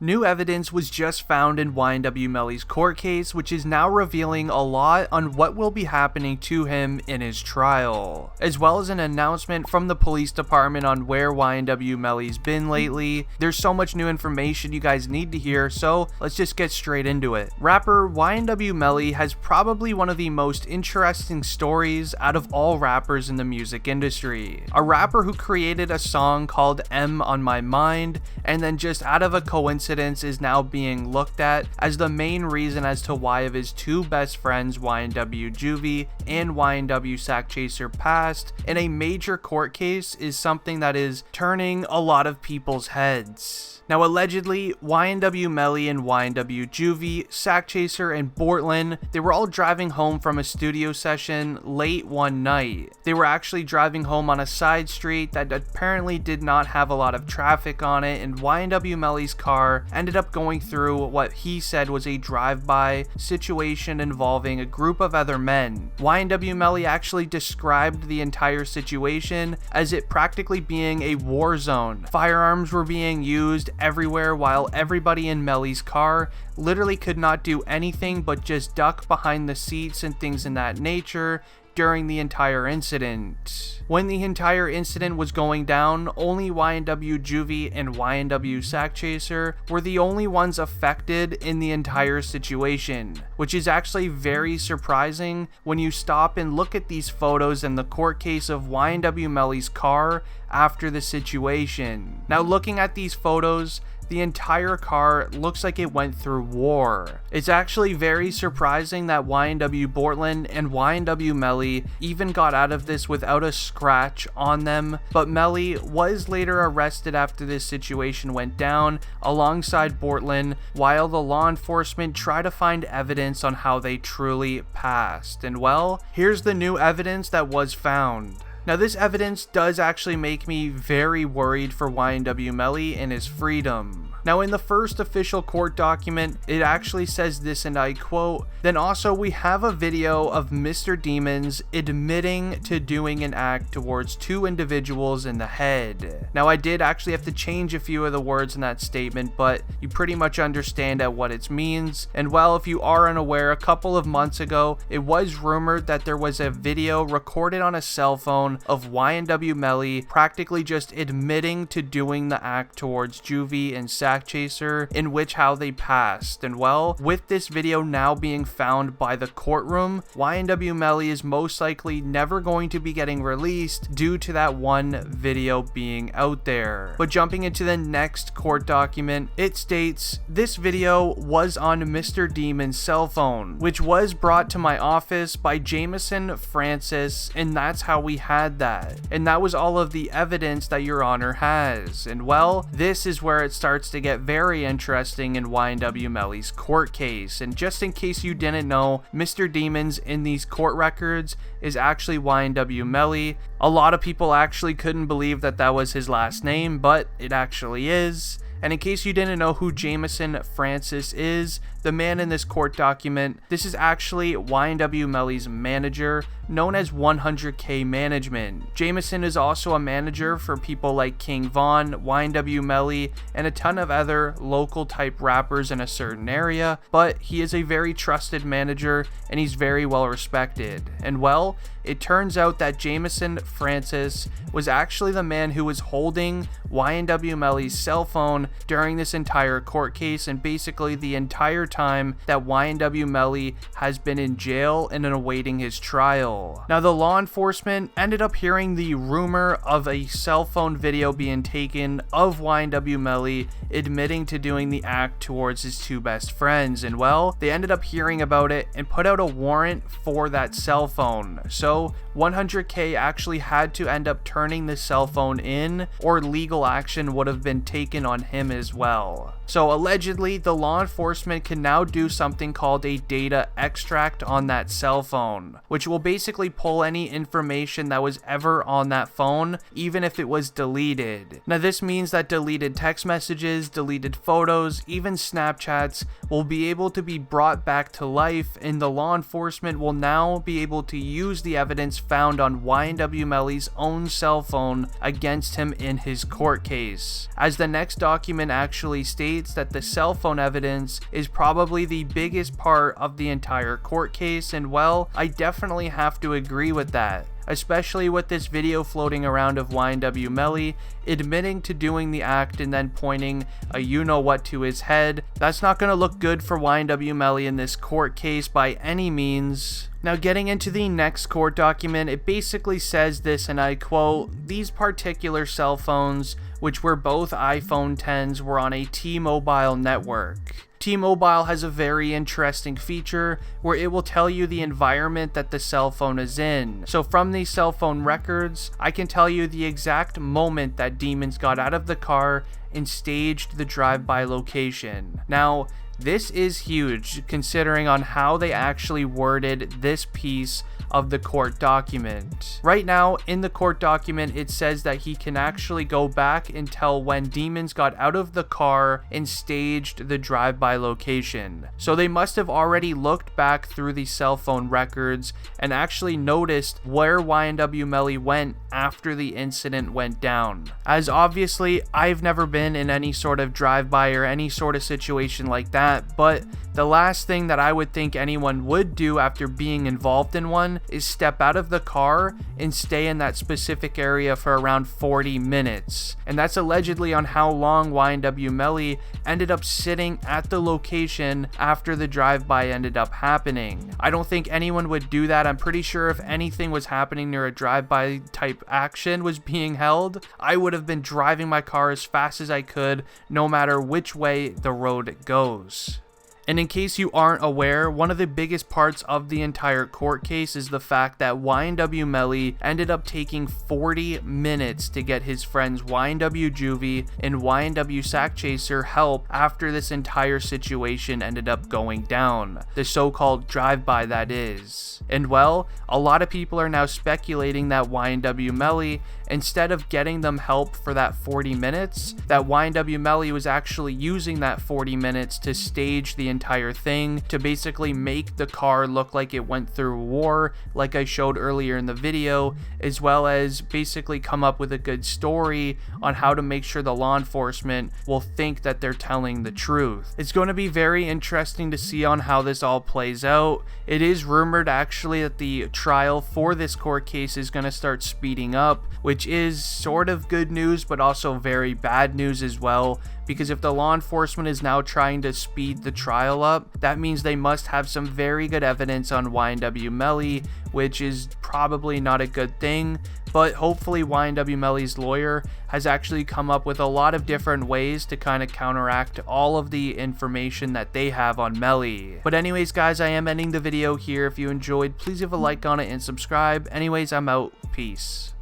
New evidence was just found in YNW Melly's court case, which is now revealing a lot on what will be happening to him in his trial, as well as an announcement from the police department on where YNW Melly's been lately. There's so much new information you guys need to hear, so let's just get straight into it. Rapper YNW Melly has probably one of the most interesting stories out of all rappers in the music industry. A rapper who created a song called M on My Mind, and then just out of a coincidence is now being looked at as the main reason as to why of his two best friends, YNW Juvie and YNW Sack Chaser, passed in a major court case is something that is turning a lot of people's heads. Now, allegedly, YNW Melly and YNW Juvie, Sack Chaser, and Bortlen, they were all driving home from a studio session late one night. They were actually driving home on a side street that apparently did not have a lot of traffic on it, and YNW Melly's car ended up going through what he said was a drive-by situation involving a group of other men. YNW Melly actually described the entire situation as it practically being a war zone. Firearms were being used everywhere while everybody in Melly's car literally could not do anything but just duck behind the seats and things in that nature during the entire incident. When the entire incident was going down, only YNW Juvie and YNW Sack Chaser were the only ones affected in the entire situation, which is actually very surprising when you stop and look at these photos in the court case of YNW Melly's car after the situation. Now, looking at these photos, the entire car looks like it went through war. It's actually very surprising that YNW Bortlen and YNW Melly even got out of this without a scratch on them, but Melly was later arrested after this situation went down alongside Bortlen while the law enforcement tried to find evidence on how they truly passed. And well, here's the new evidence that was found. Now, this evidence does actually make me very worried for YNW Melly and his freedom. Now, in the first official court document, it actually says this, and I quote, "Then also we have a video of Mr. Demons admitting to doing an act towards two individuals in the head." Now, I did actually have to change a few of the words in that statement, but you pretty much understand at what it means. And well, if you are unaware, a couple of months ago, it was rumored that there was a video recorded on a cell phone of YNW Melly practically just admitting to doing the act towards Juvie and Sack Chaser, in which how they passed. And well, with this video now being found by the courtroom, YNW Melly is most likely never going to be getting released due to that one video being out there. But jumping into the next court document, it states, "This video was on Mr. Demon's cell phone, which was brought to my office by Jameson Francis, and that's how we had that. And that was all of the evidence that Your Honor has." And well, this is where it starts to get very interesting in YNW Melly's court case. And just in case you didn't know, Mr. Demons in these court records is actually YNW Melly. A lot of people actually couldn't believe that that was his last name, but it actually is. And in case you didn't know who Jameson Francis is, the man in this court document, this is actually YNW Melly's manager, known as 100K Management. Jameson is also a manager for people like King Von, YNW Melly, and a ton of other local type rappers in a certain area, but he is a very trusted manager and he's very well respected. And well, it turns out that Jameson Francis was actually the man who was holding YNW Melly's cell phone during this entire court case and basically the entire time that YNW Melly has been in jail and awaiting his trial. Now, the law enforcement ended up hearing the rumor of a cell phone video being taken of YNW Melly admitting to doing the act towards his two best friends, and well, they ended up hearing about it and put out a warrant for that cell phone. So 100K actually had to end up turning the cell phone in, or legal action would have been taken on him as well. So allegedly, the law enforcement can now do something called a data extract on that cell phone, which will basically pull any information that was ever on that phone, even if it was deleted. Now, this means that deleted text messages, deleted photos, even Snapchats will be able to be brought back to life, and the law enforcement will now be able to use the evidence found on YNW Melly's own cell phone against him in his court case. As the next document document actually states that the cell phone evidence is probably the biggest part of the entire court case, and well, I definitely have to agree with that. Especially with this video floating around of YNW Melly admitting to doing the act and then pointing a you-know-what to his head. That's not going to look good for YNW Melly in this court case by any means. Now, getting into the next court document, it basically says this, and I quote, "These particular cell phones, which were both iPhone 10s, were on a T-Mobile network. T-Mobile has a very interesting feature where it will tell you the environment that the cell phone is in. So from these cell phone records, I can tell you the exact moment that Demons got out of the car and staged the drive-by location." Now, this is huge considering on how they actually worded this piece of the court document. Right now, in the court document, it says that he can actually go back and tell when Demons got out of the car and staged the drive-by location. So they must have already looked back through the cell phone records and actually noticed where YNW Melly went after the incident went down. As obviously, I've never been in any sort of drive-by or any sort of situation like that, but the last thing that I would think anyone would do after being involved in one is step out of the car and stay in that specific area for around 40 minutes. And that's allegedly on how long YNW Melly ended up sitting at the location after the drive-by ended up happening. I don't think anyone would do that. I'm pretty sure if anything was happening near a drive-by type action was being held, I would have been driving my car as fast as I could, no matter which way the road goes. And in case you aren't aware, one of the biggest parts of the entire court case is the fact that YNW Melly ended up taking 40 minutes to get his friends YNW Juvie and YNW Sack Chaser help after this entire situation ended up going down. The so-called drive-by, that is. And well, a lot of people are now speculating that YNW Melly, instead of getting them help for that 40 minutes, that YNW Melly was actually using that 40 minutes to stage the entire thing, to basically make the car look like it went through war, like I showed earlier in the video, as well as basically come up with a good story on how to make sure the law enforcement will think that they're telling the truth. It's going to be very interesting to see on how this all plays out. It is rumored actually that the trial for this court case is going to start speeding up, which is sort of good news but also very bad news as well, because if the law enforcement is now trying to speed the trial up, that means they must have some very good evidence on YNW Melly, which is probably not a good thing. But hopefully YNW Melly's lawyer has actually come up with a lot of different ways to kind of counteract all of the information that they have on Melly. But anyways guys, I am ending the video here. If you enjoyed, please leave a like on it and subscribe. Anyways, I'm out. Peace.